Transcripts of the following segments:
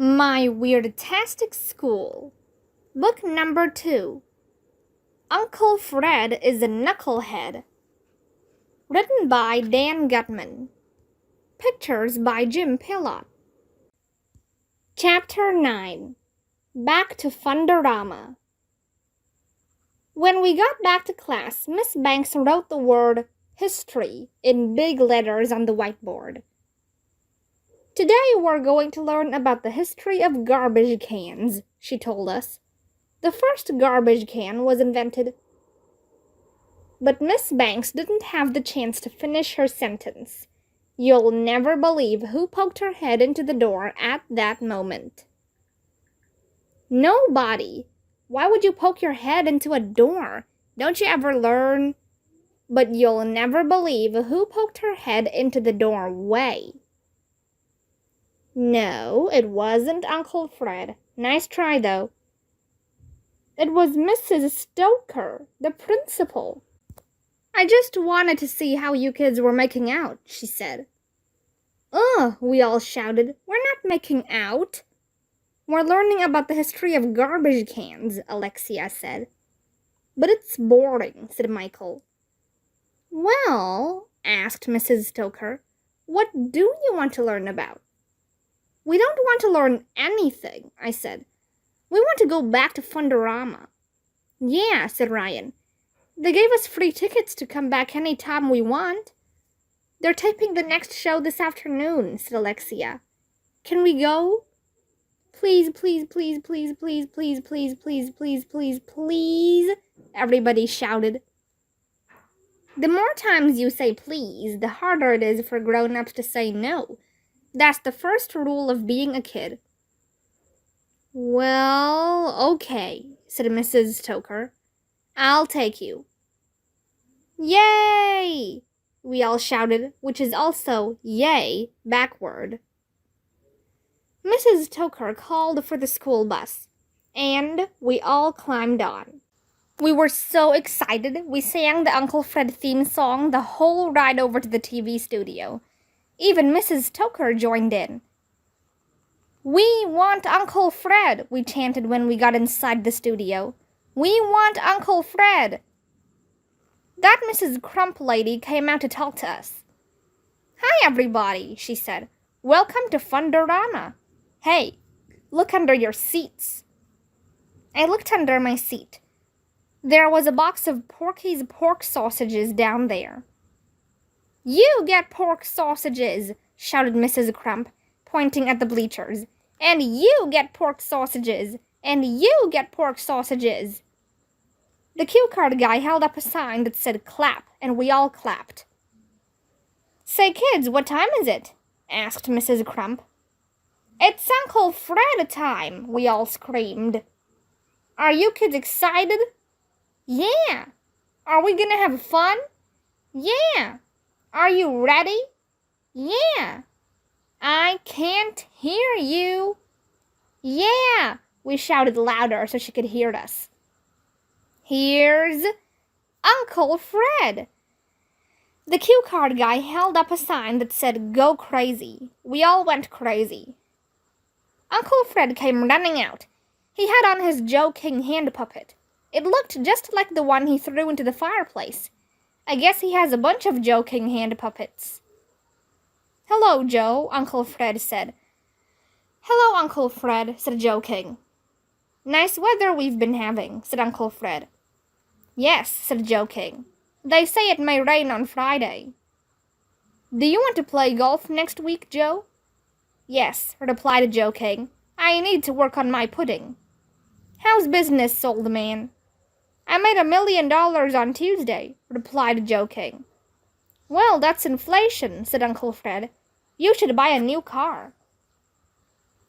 My Weird-tastic School. Book number 2. Uncle Fred is a Knucklehead. Written by Dan Gutman. Pictures by Jim Pillot. Chapter 9. Back to Fundorama. When we got back to class, Miss Banks wrote the word history in big letters on the whiteboard. Today we're going to learn about the history of garbage cans, she told us. The first garbage can was invented. But Miss Banks didn't have the chance to finish her sentence. You'll never believe who poked her head into the door at that moment. Nobody. Why would you poke your head into a door? Don't you ever learn? But you'll never believe who poked her head into the doorway. No, it wasn't Uncle Fred. Nice try, though. It was Mrs. Stoker, the principal. I just wanted to see how you kids were making out, she said. Ugh, we all shouted. We're not making out. We're learning about the history of garbage cans, Alexia said. But it's boring, said Michael. Well, asked Mrs. Stoker, what do you want to learn about? We don't want to learn anything, I said. We want to go back to Fundorama. Yeah, said Ryan. They gave us free tickets to come back any time we want. They're taping the next show this afternoon, said Alexia. Can we go? Please, please, please, please, please, please, please, please, please, please, please, everybody shouted. The more times you say please, the harder it is for grown-ups to say no. That's the first rule of being a kid. Well, okay, said Mrs. Stoker. I'll take you. Yay! We all shouted, which is also yay backward. Mrs. Stoker called for the school bus, and we all climbed on. We were so excited, we sang the Uncle Fred theme song the whole ride over to the TV studio. Even Mrs. Stoker joined in. We want Uncle Fred, we chanted when we got inside the studio. We want Uncle Fred. That Mrs. Crump lady came out to talk to us. Hi, everybody, she said. Welcome to Fundorama. Hey, look under your seats. I looked under my seat. There was a box of Porky's pork sausages down there. You get pork sausages, shouted Mrs. Crump, pointing at the bleachers. And you get pork sausages. And you get pork sausages. The cue card guy held up a sign that said clap, and we all clapped. Say, kids, what time is it? Asked Mrs. Crump. It's Uncle Fred time, we all screamed. Are you kids excited? Yeah. Are we gonna have fun? Yeah. Are you ready? Yeah. I can't hear you. Yeah, we shouted louder so she could hear us. Here's Uncle Fred. The cue card guy held up a sign that said go crazy. We all went crazy. Uncle Fred came running out. He had on his Joe King hand puppet. It looked just like the one he threw into the fireplace. I guess he has a bunch of Joe King hand puppets. Hello, Joe, Uncle Fred said. Hello, Uncle Fred, said Joe King. Nice weather we've been having, said Uncle Fred. Yes, said Joe King. They say it may rain on Friday. Do you want to play golf next week, Joe? Yes, replied Joe King. I need to work on my pudding. How's business, old man? I made $1 million on Tuesday, replied Joe King. Well, that's inflation, said Uncle Fred. You should buy a new car.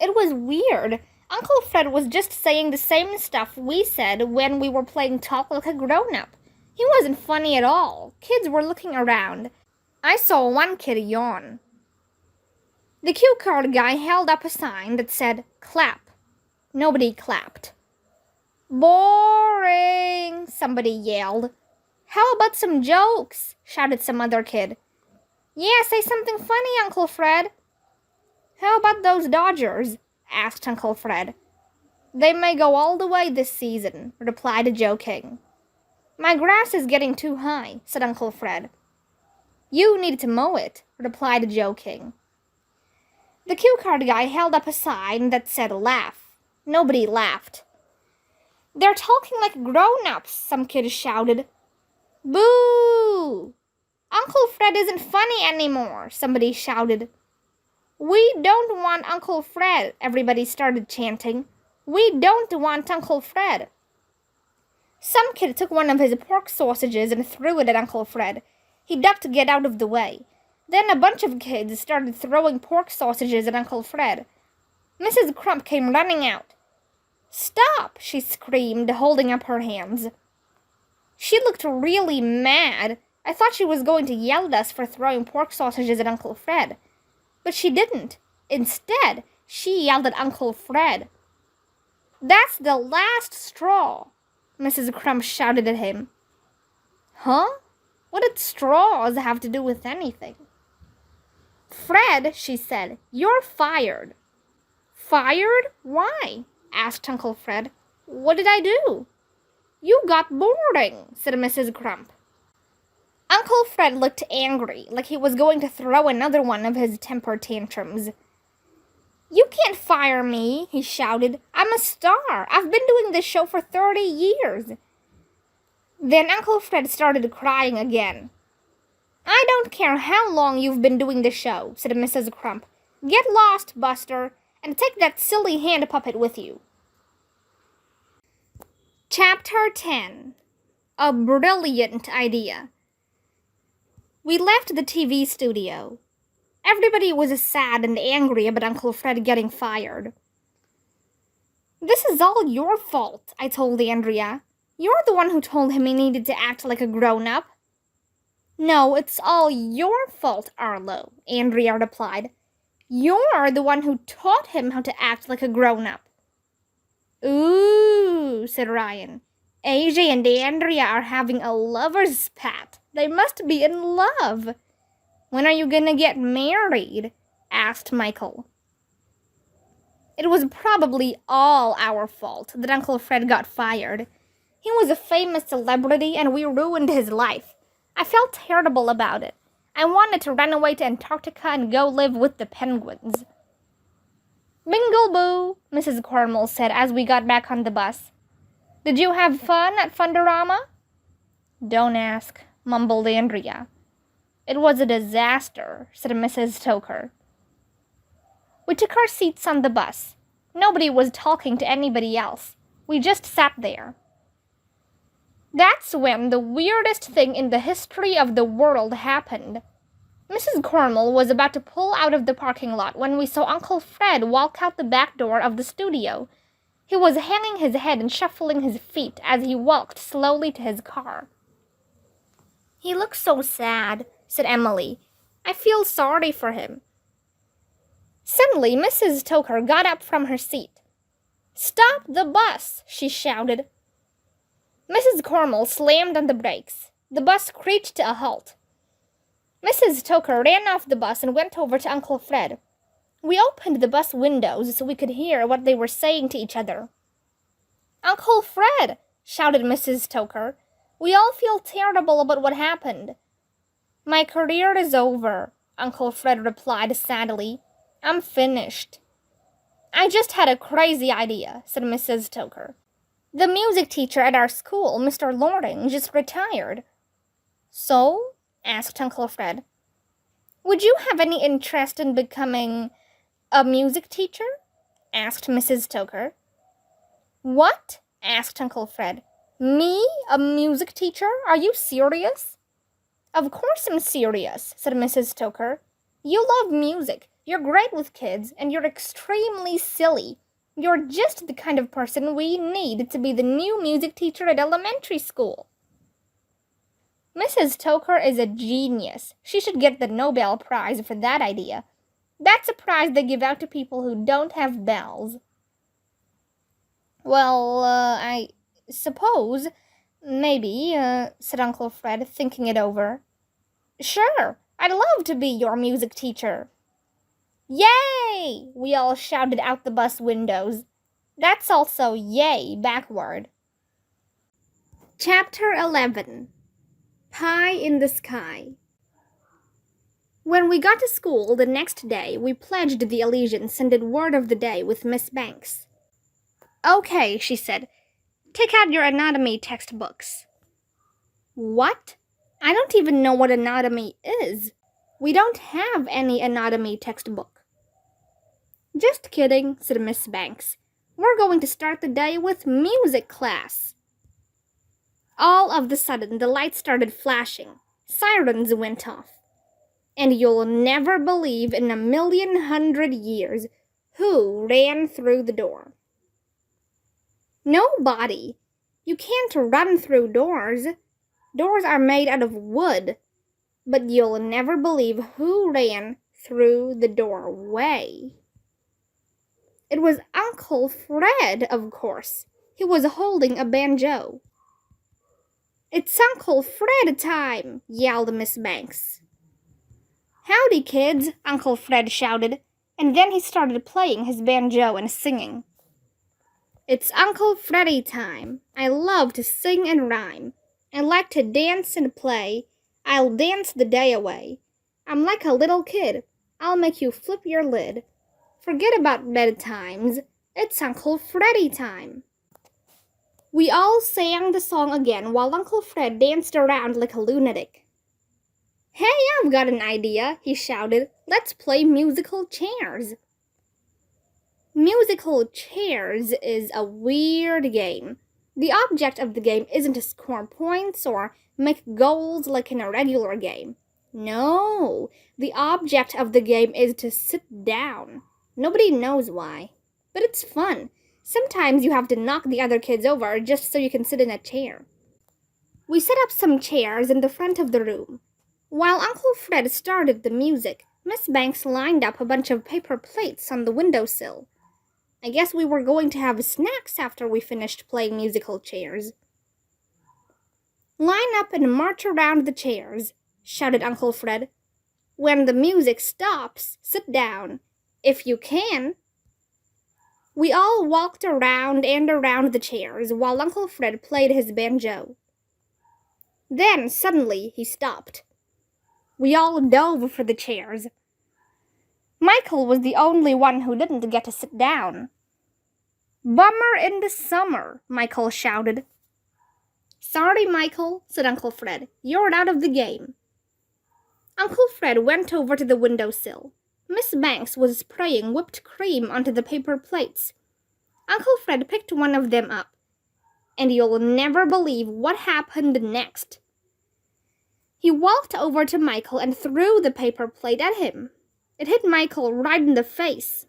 It was weird. Uncle Fred was just saying the same stuff we said when we were playing talk like a grown-up. He wasn't funny at all. Kids were looking around. I saw one kid yawn. The cue card guy held up a sign that said, clap. Nobody clapped. Boring, somebody yelled. How about some jokes? Shouted some other kid. Yeah, say something funny, Uncle Fred. How about those Dodgers? asked Uncle Fred. "They may go all the way this season," replied Joe King. "My grass is getting too high," said Uncle Fred. "You need to mow it," replied Joe King. The cue card guy held up a sign that said laugh. Nobody laughed. "They're talking like grown-ups," some kid shouted. "Boo! Uncle Fred isn't funny anymore," somebody shouted. "We don't want Uncle Fred," everybody started chanting. "We don't want Uncle Fred." Some kid took one of his pork sausages and threw it at Uncle Fred. He ducked to get out of the way. Then a bunch of kids started throwing pork sausages at Uncle Fred. Mrs. Crump came running out. "Stop!" she screamed, holding up her hands. She looked really mad. I thought she was going to yell at us for throwing pork sausages at Uncle Fred. But she didn't. Instead, she yelled at Uncle Fred. "That's the last straw," Mrs. Crump shouted at him. "Huh? What did straws have to do with anything?" "Fred," she said, "you're fired." "Fired? Why?" asked Uncle Fred. "What did I do?" "You got boarding," said Mrs. Crump. Uncle Fred looked angry, like he was going to throw another one of his temper tantrums. "You can't fire me," he shouted. "I'm a star. I've been doing this show for 30 years. Then Uncle Fred started crying again. "I don't care how long you've been doing the show," said Mrs. Crump. "Get lost, Buster, and take that silly hand puppet with you." Chapter 10. A brilliant idea. We left the TV studio. Everybody was sad and angry about Uncle Fred getting fired. "This is all your fault," I told Andrea. "You're the one who told him he needed to act like a grown-up." "No, it's all your fault, Arlo," Andrea replied. "You're the one who taught him how to act like a grown-up." "Ooh," said Ryan. "AJ and Andrea are having a lover's spat. They must be in love." "When are you gonna get married?" asked Michael. It was probably all our fault that Uncle Fred got fired. He was a famous celebrity and we ruined his life. I felt terrible about it. I wanted to run away to Antarctica and go live with the penguins. "Bingle boo," Mrs. Cornwall said as we got back on the bus. "Did you have fun at Fundorama?" "Don't ask," mumbled Andrea. "It was a disaster," said Mrs. Stoker. We took our seats on the bus. Nobody was talking to anybody else. We just sat there. That's when the weirdest thing in the history of the world happened. Mrs. Cornwall was about to pull out of the parking lot when we saw Uncle Fred walk out the back door of the studio. He was hanging his head and shuffling his feet as he walked slowly to his car. "He looks so sad," said Emily. "I feel sorry for him." Suddenly, Mrs. Stoker got up from her seat. "Stop the bus!" she shouted. Mrs. Cornwall slammed on the brakes. The bus screeched to a halt. Mrs. Stoker ran off the bus and went over to Uncle Fred. We opened the bus windows so we could hear what they were saying to each other. "Uncle Fred!" shouted Mrs. Stoker. "We all feel terrible about what happened." "My career is over," Uncle Fred replied sadly. "I'm finished." "I just had a crazy idea," said Mrs. Stoker. "The music teacher at our school, Mr. Loring, just retired." "So?" asked Uncle Fred. "Would you have any interest in becoming a music teacher?" asked Mrs. Stoker. "What?" asked Uncle Fred. "Me, a music teacher? Are you serious?" "Of course I'm serious," said Mrs. Stoker. "You love music. You're great with kids, and you're extremely silly. You're just the kind of person we need to be the new music teacher at elementary school." "Mrs. Stoker is a genius. She should get the Nobel Prize for that idea. That's a prize they give out to people who don't have bells." "Well, I suppose, maybe," said Uncle Fred, thinking it over. "Sure, I'd love to be your music teacher." Yay! We all shouted out the bus windows. That's also yay backward. Chapter 11. Pie in the Sky. When we got to school the next day, we pledged the allegiance and did word of the day with Miss Banks. Okay, she said. Take out your anatomy textbooks. What? I don't even know what anatomy is. We don't have any anatomy textbook. Just kidding, said Miss Banks. We're going to start the day with music class. All of the sudden, the lights started flashing. Sirens went off. And you'll never believe in 1,100,000 years who ran through the door. Nobody. You can't run through doors. Doors are made out of wood. But you'll never believe who ran through the doorway. It was Uncle Fred, of course. He was holding a banjo. It's Uncle Fred time, yelled Miss Banks. Howdy, kids, Uncle Fred shouted, and then he started playing his banjo and singing. It's Uncle Freddy time. I love to sing and rhyme. I like to dance and play. I'll dance the day away. I'm like a little kid. I'll make you flip your lid. Forget about bedtimes. It's Uncle Freddy time. We all sang the song again while Uncle Fred danced around like a lunatic. Hey, I've got an idea, he shouted. Let's play musical chairs. Musical chairs is a weird game. The object of the game isn't to score points or make goals like in a regular game. No, the object of the game is to sit down. Nobody knows why, but it's fun. Sometimes you have to knock the other kids over just so you can sit in a chair. We set up some chairs in the front of the room. While Uncle Fred started the music, Miss Banks lined up a bunch of paper plates on the windowsill. I guess we were going to have snacks after we finished playing musical chairs. Line up and march around the chairs, shouted Uncle Fred. When the music stops, sit down. If you can. We all walked around and around the chairs while Uncle Fred played his banjo. Then, suddenly, he stopped. We all dove for the chairs. Michael was the only one who didn't get to sit down. Bummer in the summer, Michael shouted. Sorry, Michael, said Uncle Fred. You're out of the game. Uncle Fred went over to the windowsill. Miss Banks was spraying whipped cream onto the paper plates. Uncle Fred picked one of them up. And you'll never believe what happened next. He walked over to Michael and threw the paper plate at him. It hit Michael right in the face.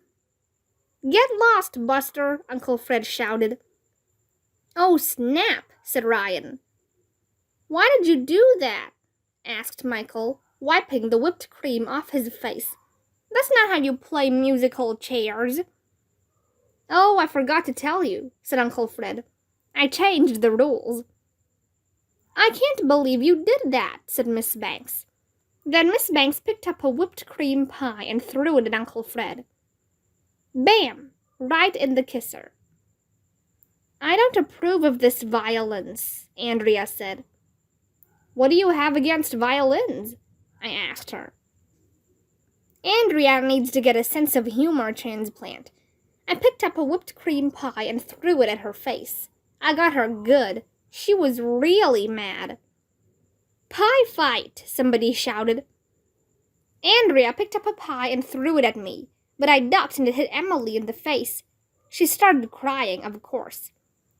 Get lost, Buster, Uncle Fred shouted. Oh, snap, said Ryan. Why did you do that? Asked Michael, wiping the whipped cream off his face. That's not how you play musical chairs. Oh, I forgot to tell you, said Uncle Fred. I changed the rules. I can't believe you did that, said Miss Banks. Then Miss Banks picked up a whipped cream pie and threw it at Uncle Fred. Bam! Right in the kisser. I don't approve of this violence, Andrea said. What do you have against violins? I asked her. Andrea needs to get a sense of humor transplant. I picked up a whipped cream pie and threw it at her face. I got her good. She was really mad. Pie fight, somebody shouted. Andrea picked up a pie and threw it at me, but I ducked and it hit Emily in the face. She started crying, of course.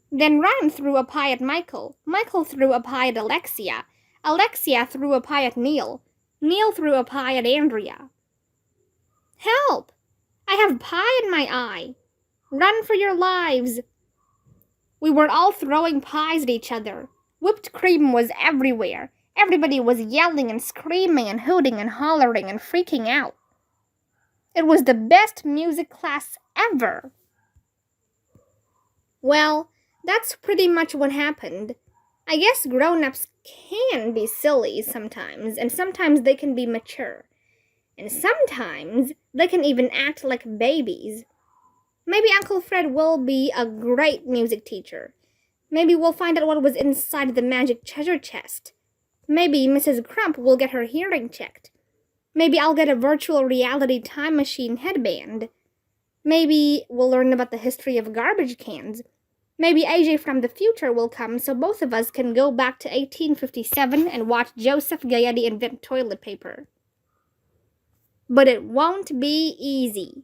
Then Ryan threw a pie at Michael. Michael threw a pie at Alexia. Alexia threw a pie at Neil. Neil threw a pie at Andrea. Help! I have pie in my eye. Run for your lives. We were all throwing pies at each other. Whipped cream was everywhere. Everybody was yelling and screaming and hooting and hollering and freaking out. It was the best music class ever. Well, that's pretty much what happened. I guess grown-ups can be silly sometimes, and sometimes they can be mature. And sometimes they can even act like babies. Maybe Uncle Fred will be a great music teacher. Maybe we'll find out what was inside the magic treasure chest. Maybe Mrs. Crump will get her hearing checked. Maybe I'll get a virtual reality time machine headband. Maybe we'll learn about the history of garbage cans. Maybe AJ from the future will come so both of us can go back to 1857 and watch Joseph Gayetti invent toilet paper. But it won't be easy.